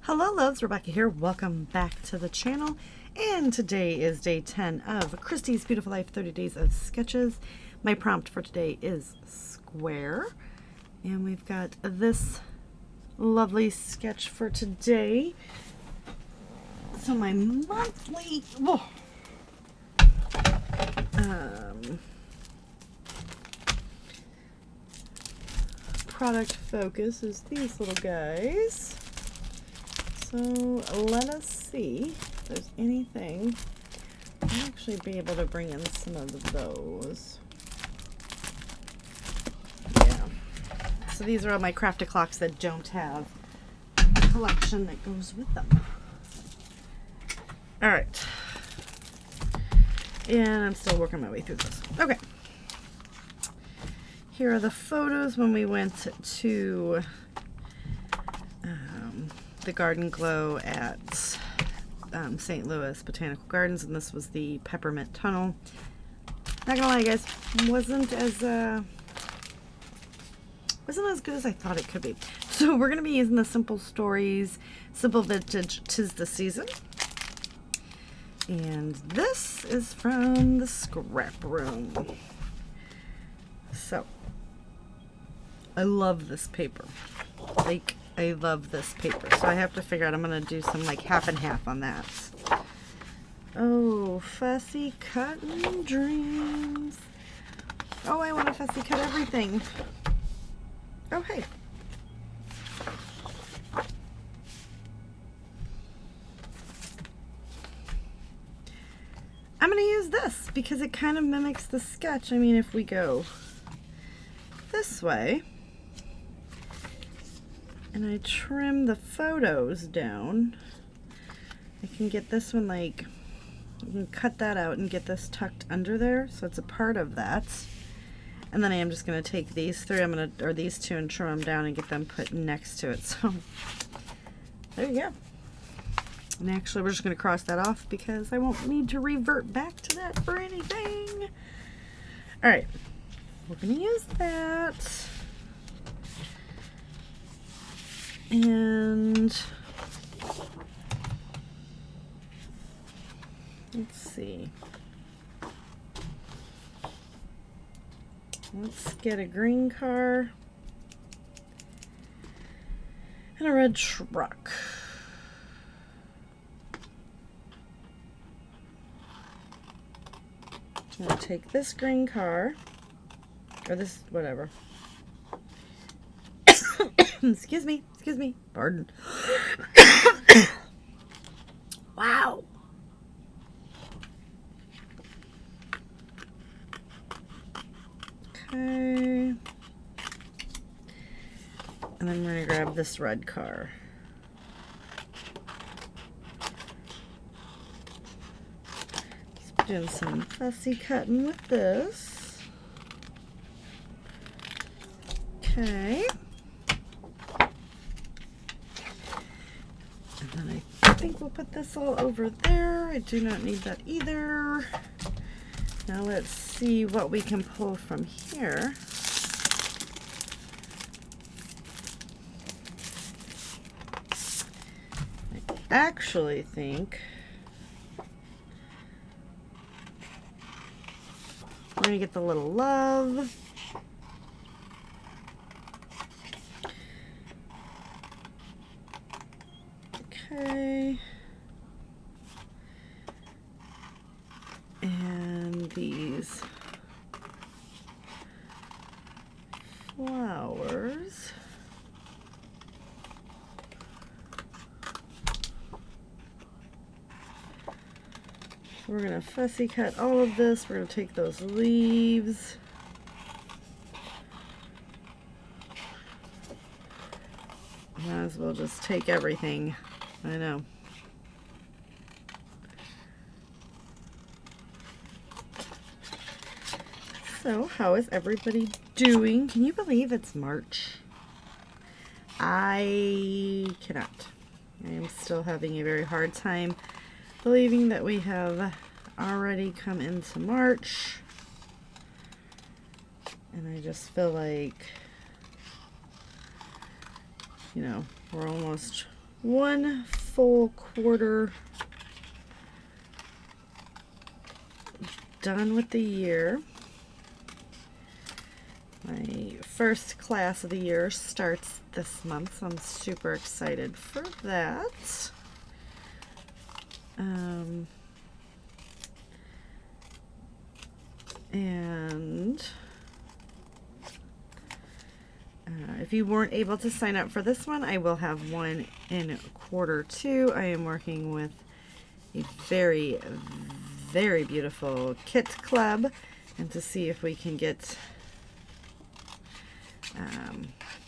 Hello loves, Rebecca here. Welcome back to the channel. And today is day 10 of Christy's Beautiful Life 30 Days of Sketches. My prompt for today is square. And we've got this lovely sketch for today. So my monthly product focus is these little guys. So let us see if there's anything. I'll actually be able to bring in some of those. Yeah. So these are all my crafted clocks that don't have a collection that goes with them. Alright. And I'm still working my way through this. Okay. Here are the photos when we went to the Garden Glow at St. Louis Botanical Gardens, and this was the Peppermint Tunnel. Not gonna lie, guys, wasn't as good as I thought it could be. So we're gonna be using the Simple Stories Simple Vintage 'Tis the Season, and this is from the scrap room. So I love this paper. Like, I love this paper. So I have to figure out, I'm going to do some like half and half on that. Oh, fussy cutting dreams. Oh, I want to fussy cut everything. Oh, hey. I'm going to use this because it kind of mimics the sketch. I mean, if we go this way, and I trim the photos down, I can get this one, like, you can cut that out and get this tucked under there, so it's a part of that. And then I am just going to take these three, or these two, and trim them down and get them put next to it. So there you go. And actually, we're just going to cross that off because I won't need to revert back to that for anything. All right, we're going to use that. And let's see. Let's get a green car and a red truck. I'm going to take this green car, or this, whatever. Excuse me, pardon. Wow. Okay. And I'm going to grab this red car. Just doing some fussy cutting with this. Okay. And then I think we'll put this all over there. I do not need that either. Now let's see what we can pull from here. I actually think we're going to get the little love. Okay. And these flowers. We're going to fussy cut all of this. We're going to take those leaves. Might as well just take everything. I know. So, how is everybody doing? Can you believe it's March? I cannot. I am still having a very hard time believing that we have already come into March. And I just feel like, you know, we're almost 1 full quarter done with the year. My first class of the year starts this month, so I'm super excited for that. And if you weren't able to sign up for this one, I will have one in quarter 2. I am working with a very, very beautiful kit club, and to see if we can get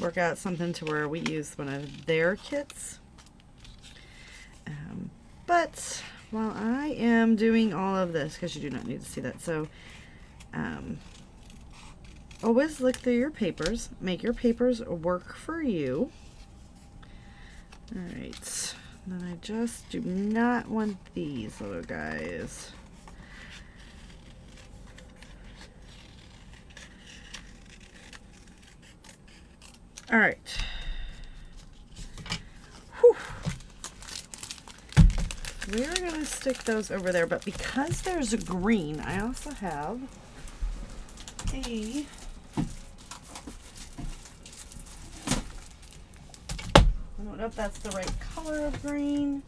work out something to where we use one of their kits. But while I am doing all of this, because you do not need to see that, so always look through your papers. Make your papers work for you. Alright, then I just do not want these little guys. Alright. We're going to stick those over there, but because there's a green, I also have a I don't know if that's the right color of green.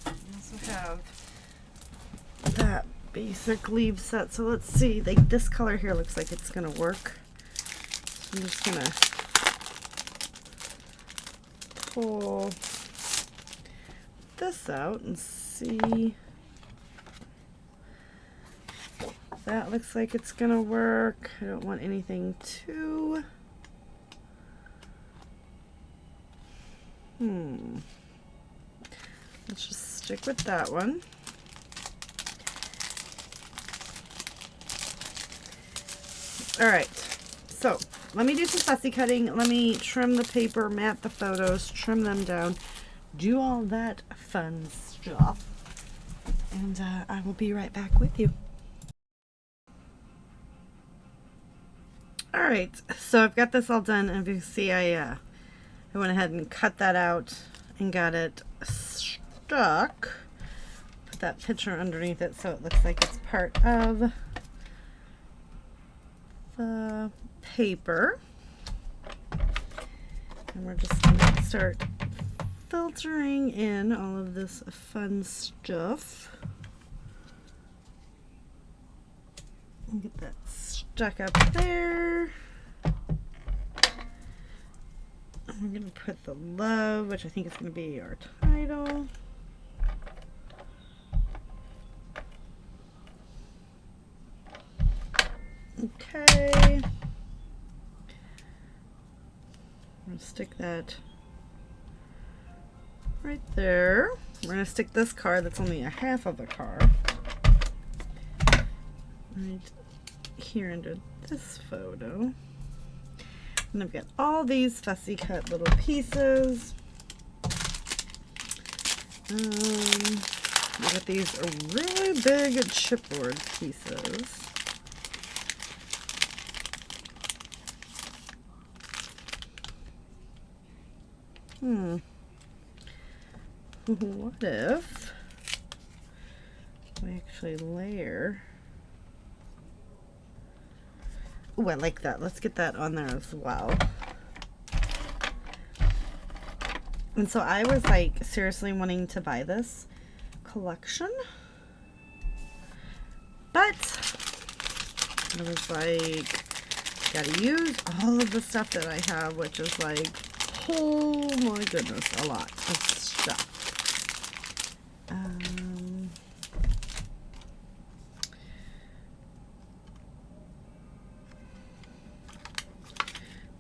I also have that basic leaf set. So let's see, like this color here looks like it's gonna work. So I'm just gonna pull this out and see. That looks like it's gonna work. I don't want anything too. Let's just stick with that one. All right, so let me do some fussy cutting. Let me trim the paper, mat the photos, trim them down, do all that fun stuff, and I will be right back with you. All right, so I've got this all done, and if you see, I went ahead and cut that out and got it stuck. Put that picture underneath it so it looks like it's part of the paper. And we're just going to start filtering in all of this fun stuff. And get that stuck up there. We're going to put the love, which I think is going to be our title. Okay. I'm going to stick that right there. We're going to stick this card that's only a half of a card right here under this photo. And I've got all these fussy cut little pieces. I've got these really big chipboard pieces. What if we actually layer? Oh, I like that. Let's get that on there as well. And so I was like seriously wanting to buy this collection, but I was like, gotta use all of the stuff that I have, which is like, oh my goodness, a lot of stuff.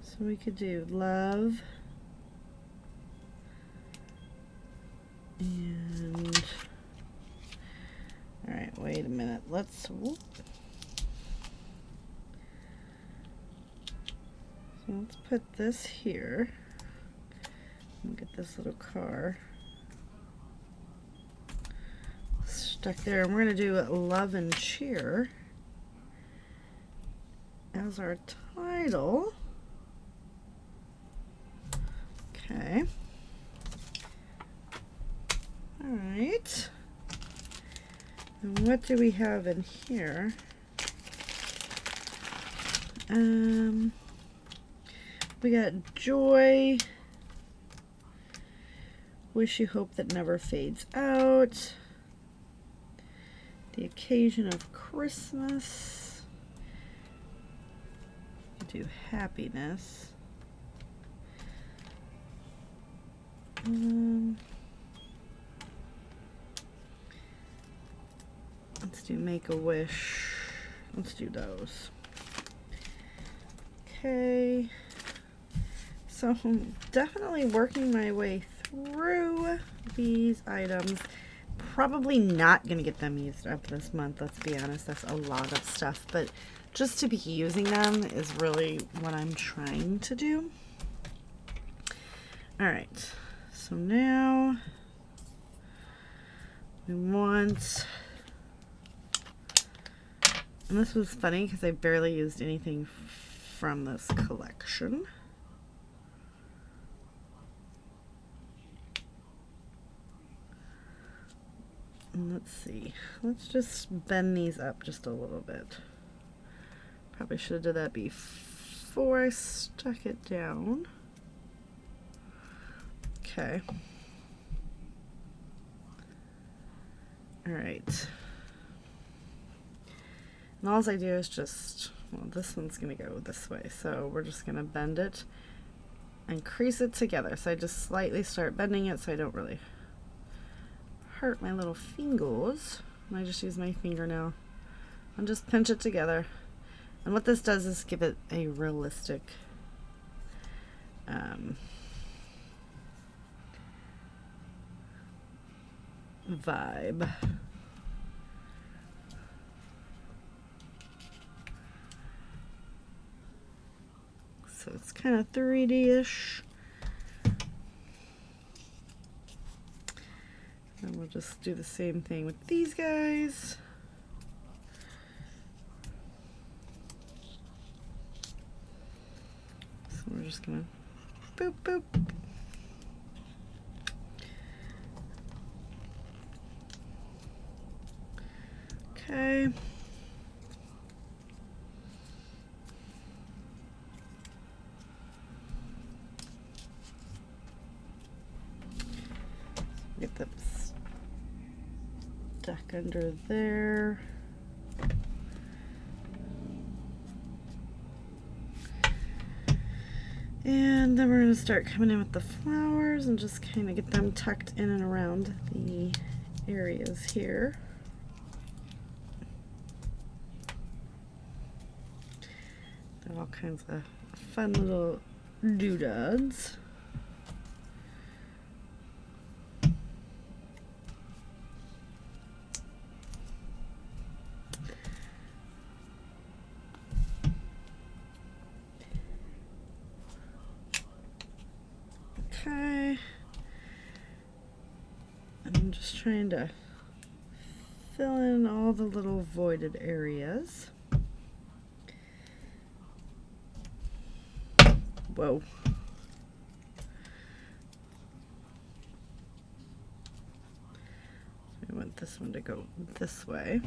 So we could do love and, all right, wait a minute, let's, whoop. So let's put this here. Look at this little car stuck there, and we're going to do love and cheer as our title. Okay. All right. And what do we have in here? We got joy. Wish you hope that never fades out. The occasion of Christmas. Do happiness. Let's do make a wish. Let's do those. Okay. So I'm definitely working my way through these items. Probably not going to get them used up this month, let's be honest. That's a lot of stuff, but just to be using them is really what I'm trying to do. All right, so now we want, and this was funny because I barely used anything from this collection. And let's see, let's just bend these up just a little bit. Probably should have done that before I stuck it down. Okay. All right. And all I do is just, well, this one's gonna go this way, so we're just gonna bend it and crease it together. So I just slightly start bending it so I don't really hurt my little fingers. And I just use my fingernail and just pinch it together. And what this does is give it a realistic vibe. So it's kind of 3D-ish. And we'll just do the same thing with these guys. So we're just gonna boop, boop. Okay. Get them stuck under there. And then we're going to start coming in with the flowers and just kind of get them tucked in and around the areas here. They're all kinds of fun little doodads. Okay, and I'm just trying to fill in all the little voided areas. Whoa. I want this one to go this way.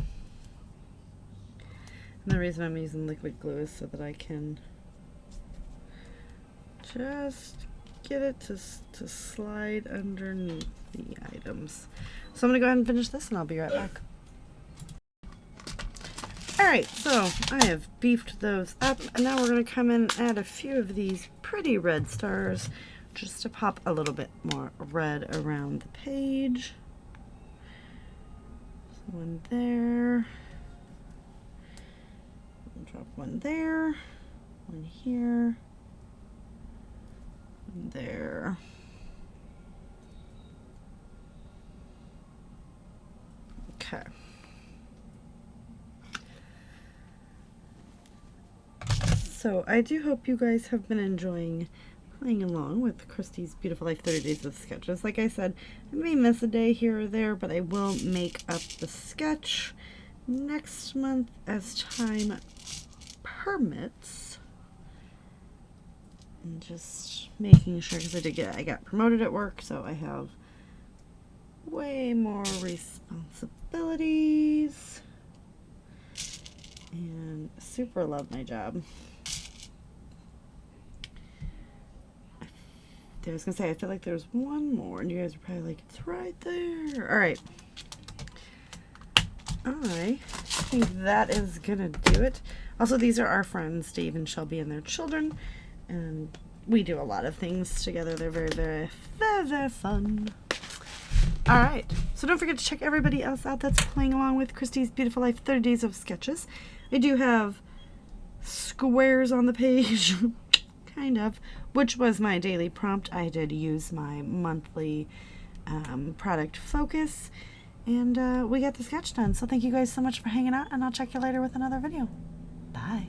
And the reason I'm using liquid glue is so that I can just get it to slide underneath the items. So I'm gonna go ahead and finish this and I'll be right back. Alright, so I have beefed those up and now we're gonna come in and add a few of these pretty red stars just to pop a little bit more red around the page. So one there. I'll drop one there, one here. There. Okay. So I do hope you guys have been enjoying playing along with Christy's Beautiful Life 30 Days of Sketches. Like I said, I may miss a day here or there, but I will make up the sketch next month as time permits. And just making sure, because I got promoted at work, so I have way more responsibilities and super love my job. I was gonna say, I feel like there's one more, and you guys are probably like, it's right there. All right. I think that is gonna do it. Also, these are our friends, Dave and Shelby, and their children, and we do a lot of things together. They're very, very, very, very fun. All right, so don't forget to check everybody else out that's playing along with Christy's Beautiful Life 30 Days of Sketches. I do have squares on the page, kind of, which was my daily prompt. I did use my monthly product focus, and we got the sketch done. So thank you guys so much for hanging out, and I'll check you later with another video. Bye.